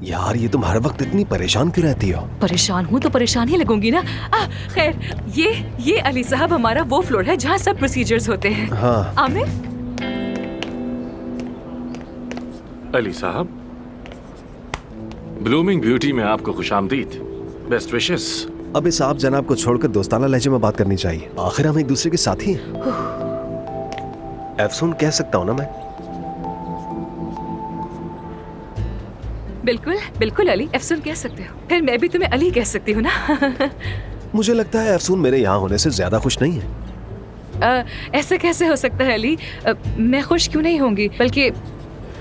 यार ये तुम हर वक्त इतनी परेशान क्यों रहती हो? परेशान हूँ तो परेशान ही लगूंगी ना। खैर ये अली साहब हमारा वो फ्लोर है जहाँ सब प्रोसीजर्स होते हैं। हाँ। आमिर। अली साहब, ब्लूमिंग ब्यूटी में आपको खुशामदीद। Best wishes. अब इस आप जनाब को छोड़कर दोस्ताना लहजे में बात करनी चाहिए। आखिर हम एक दूसरे के साथी हैं। अफसून कह सकता हूँ ना मैं? बिल्कुल बिल्कुल अली, अफसून कह सकते हो। फिर मैं भी तुम्हें अली कह सकती हूँ ना। मुझे लगता है अफसून मेरे यहाँ होने से ज्यादा खुश नहीं है। ऐसा कैसे हो सकता है अली? मैं खुश क्यों नहीं होंगी, बल्कि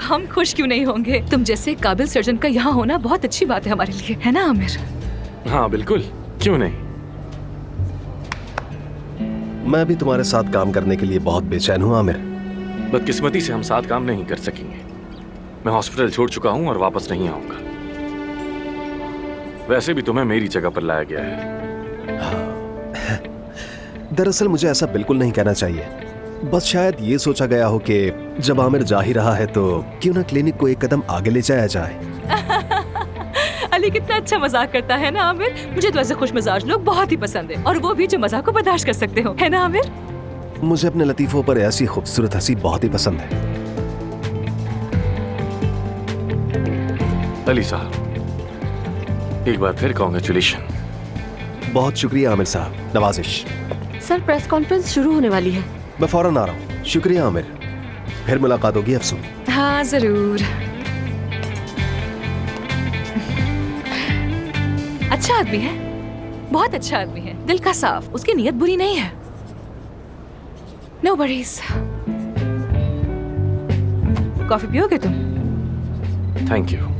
हम खुश क्यों नहीं होंगे? तुम जैसे काबिल सर्जन का यहाँ होना बहुत अच्छी बात है हमारे लिए, है ना आमिर? हाँ बिल्कुल, क्यों नहीं। मैं भी तुम्हारे साथ काम करने के लिए बहुत बेचैन हूँ आमिर। बदकिस्मती से हम साथ काम नहीं कर सकेंगे। मैं हॉस्पिटल छोड़ चुका हूँ और वापस नहीं आऊंगा। वैसे भी तुम्हें मेरी जगह पर लाया गया है। हाँ। दरअसल मुझे ऐसा बिल्कुल नहीं कहना चाहिए। बस शायद ये सोचा गया हो कि जब आमिर जा ही रहा है तो क्यों ना क्लिनिक को एक कदम आगे ले जाया जाए। अली कितना अच्छा मजाक करता है ना आमिर। मुझे तो ऐसे खुश मिजाज लोग बहुत ही पसंद है, और वो भी जो मजाक को बर्दाश्त कर सकते हो, है ना आमिर? मुझे अपने लतीफों पर ऐसी खूबसूरत हंसी बहुत ही पसंद है। अली साहब, एक बार फिर कॉन्ग्रेचुलेशन। बहुत शुक्रिया आमिर साहब, नवाजिश। सर प्रेस कॉन्फ्रेंस शुरू होने वाली है। मैं फौरन आ रहा हूँ। शुक्रिया आमिर, फिर मुलाकात होगी अफसून। हाँ जरूर। अच्छा आदमी है, बहुत अच्छा आदमी है, दिल का साफ, उसकी नीयत बुरी नहीं है। No worries. कॉफी पियोगे तुम? Thank you.